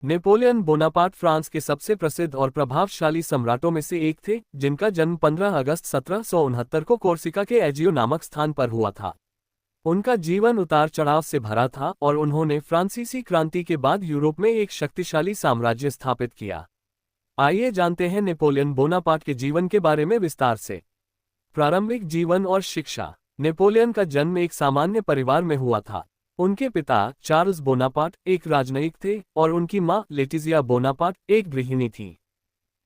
Napoleon Bonaparte France के सबसे प्रसिद्ध और प्रभावशाली सम्राटों में से एक थे, जिनका जन्म 15 अगस्त 1769 को कोर्सिका के एजियो नामक स्थान पर हुआ था। उनका जीवन उतार चढ़ाव से भरा था और उन्होंने फ्रांसीसी क्रांति के बाद यूरोप में एक शक्तिशाली साम्राज्य स्थापित किया। आइए जानते हैं नेपोलियन बोनापार्ट के जीवन के बारे में विस्तार से। प्रारंभिक जीवन और शिक्षा। नेपोलियन का जन्म एक सामान्य परिवार में हुआ था। उनके पिता चार्ल्स बोनापार्ट एक राजनयिक थे और उनकी मां लेटिजिया बोनापार्ट एक गृहिणी थी।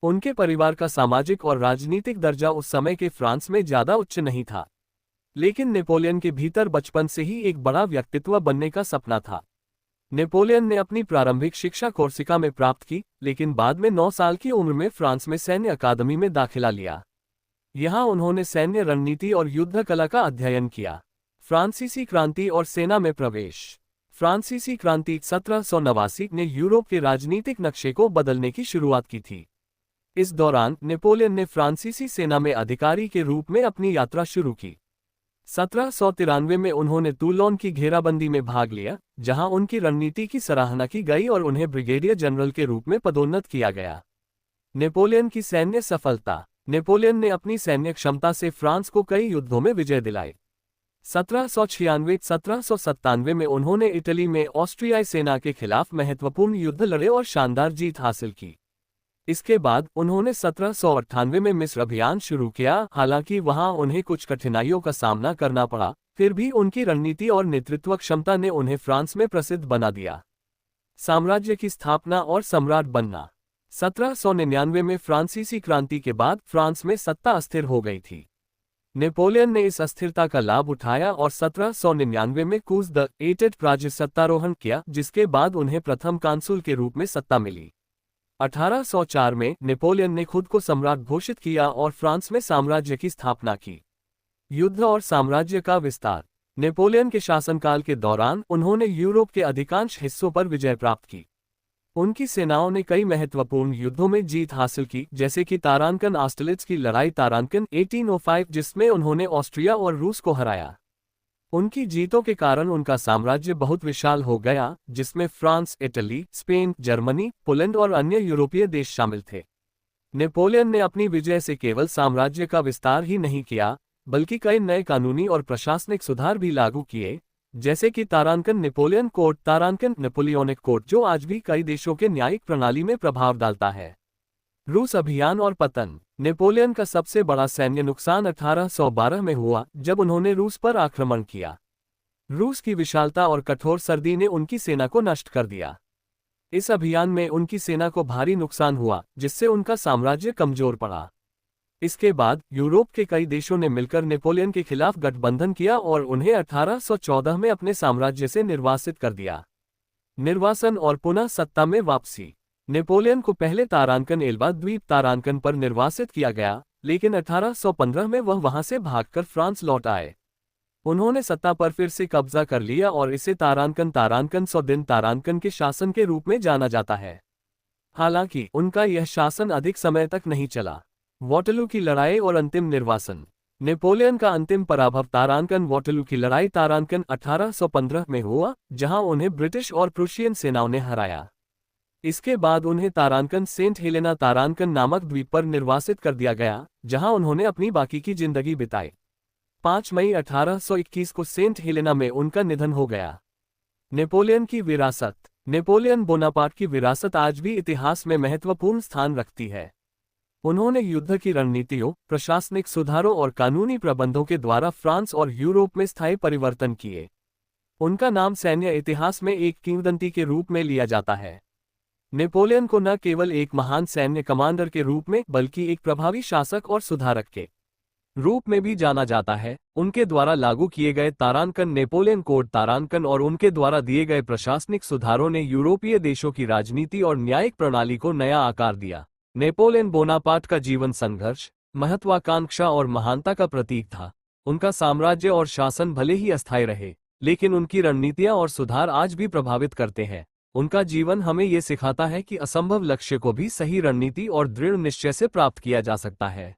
उनके परिवार का सामाजिक और राजनीतिक दर्जा उस समय के फ्रांस में ज्यादा उच्च नहीं था, लेकिन नेपोलियन के भीतर बचपन से ही एक बड़ा व्यक्तित्व बनने का सपना था। नेपोलियन ने अपनी प्रारंभिक शिक्षा कोर्सिका में प्राप्त की, लेकिन बाद में 9 साल की उम्र में फ्रांस में सैन्य अकादमी में दाखिला लिया। यहाँ उन्होंने सैन्य रणनीति और युद्ध कला का अध्ययन किया। फ्रांसीसी क्रांति और सेना में प्रवेश। फ्रांसीसी क्रांति 1789 ने यूरोप के राजनीतिक नक्शे को बदलने की शुरुआत की थी। इस दौरान नेपोलियन ने फ्रांसीसी सेना में अधिकारी के रूप में अपनी यात्रा शुरू की। 1793 में उन्होंने टूलोन की घेराबंदी में भाग लिया, जहां उनकी रणनीति की सराहना की गई और उन्हें ब्रिगेडियर जनरल के रूप में पदोन्नत किया गया। नेपोलियन की सैन्य सफलता। नेपोलियन ने अपनी सैन्य क्षमता से फ्रांस को कई युद्धों में विजय दिलाई। 1796-1797 में उन्होंने इटली में ऑस्ट्रियाई सेना के खिलाफ महत्वपूर्ण युद्ध लड़े और शानदार जीत हासिल की। इसके बाद उन्होंने 1798 में मिस्र अभियान शुरू किया। हालांकि वहां उन्हें कुछ कठिनाइयों का सामना करना पड़ा, फिर भी उनकी रणनीति और नेतृत्व क्षमता ने उन्हें फ्रांस में प्रसिद्ध बना दिया। साम्राज्य की स्थापना और सम्राट बनना। 1799 में फ्रांसीसी क्रांति के बाद फ्रांस में सत्ता अस्थिर हो गई थी। नेपोलियन ने इस अस्थिरता का लाभ उठाया और 1799 में कूच द एटेड प्राजि सत्तारोहण किया, जिसके बाद उन्हें प्रथम कांसुल के रूप में सत्ता मिली। 1804 में नेपोलियन ने खुद को सम्राट घोषित किया और फ्रांस में साम्राज्य की स्थापना की। युद्ध और साम्राज्य का विस्तार। नेपोलियन के शासनकाल के दौरान उन्होंने यूरोप के अधिकांश हिस्सों पर विजय प्राप्त की। उनकी सेनाओं ने कई महत्वपूर्ण युद्धों में जीत हासिल की, जैसे कि तारानकन ऑस्टलिट्ज की लड़ाई तारानकन 1805, जिसमें उन्होंने ऑस्ट्रिया और रूस को हराया। उनकी जीतों के कारण उनका साम्राज्य बहुत विशाल हो गया, जिसमें France, Italy, Spain, Germany, Poland और अन्य यूरोपीय देश शामिल थे। नेपोलियन ने अपनी विजय से केवल साम्राज्य का विस्तार ही नहीं किया, बल्कि कई नए कानूनी और प्रशासनिक सुधार भी लागू किए, जैसे कि तारानकन नेपोलियन कोड, तारानकन नेपोलियनिक कोड, जो आज भी कई देशों के न्यायिक प्रणाली में प्रभाव डालता है। रूस अभियान और पतन। नेपोलियन का सबसे बड़ा सैन्य नुकसान 1812 में हुआ, जब उन्होंने रूस पर आक्रमण किया। रूस की विशालता और कठोर सर्दी ने उनकी सेना को नष्ट कर दिया। इस अभियान में उनकी सेना को भारी नुकसान हुआ, जिससे उनका साम्राज्य कमजोर पड़ा। इसके बाद यूरोप के कई देशों ने मिलकर नेपोलियन के खिलाफ गठबंधन किया और उन्हें 1814 में अपने साम्राज्य से निर्वासित कर दिया। निर्वासन और पुनः सत्ता में वापसी। नेपोलियन को पहले तारानकन एल्बा द्वीप तारानकन पर निर्वासित किया गया, लेकिन 1815 में वह वहां से भागकर फ्रांस लौट आए। उन्होंने सत्ता पर फिर से कब्जा कर लिया और इसे तारानकन तारानकन 100 दिन तारानकन के शासन के रूप में जाना जाता है। हालांकि उनका यह शासन अधिक समय तक नहीं चला। वॉटरलू की लड़ाई और अंतिम निर्वासन। नेपोलियन का अंतिम पराभव तारानकन वॉटरलू की लड़ाई तारानकन 1815 में हुआ, जहां उन्हें ब्रिटिश और प्रूशियन सेनाओं ने हराया। इसके बाद उन्हें तारानकन सेंट हेलेना तारानकन नामक द्वीप पर निर्वासित कर दिया गया, जहां उन्होंने अपनी बाकी की जिंदगी बिताई। 5 मई 1821 को सेंट हेलेना में उनका निधन हो गया। नेपोलियन की विरासत। नेपोलियन बोनापार्ट की विरासत आज भी इतिहास में महत्वपूर्ण स्थान रखती है। उन्होंने युद्ध की रणनीतियों, प्रशासनिक सुधारों और कानूनी प्रबंधों के द्वारा फ्रांस और यूरोप में स्थायी परिवर्तन किए। उनका नाम सैन्य इतिहास में एक किंवदंती के रूप में लिया जाता है। नेपोलियन को न केवल एक महान सैन्य कमांडर के रूप में, बल्कि एक प्रभावी शासक और सुधारक के रूप में भी जाना जाता है। उनके द्वारा लागू किए गए तारानकन नेपोलियन कोड तारानकन और उनके द्वारा दिए गए प्रशासनिक सुधारों ने यूरोपीय देशों की राजनीति और न्यायिक प्रणाली को नया आकार दिया। नेपोलियन बोनापार्ट का जीवन संघर्ष, महत्वाकांक्षा और महानता का प्रतीक था। उनका साम्राज्य और शासन भले ही अस्थायी रहे, लेकिन उनकी रणनीतियां और सुधार आज भी प्रभावित करते हैं। उनका जीवन हमें ये सिखाता है कि असंभव लक्ष्य को भी सही रणनीति और दृढ़ निश्चय से प्राप्त किया जा सकता है।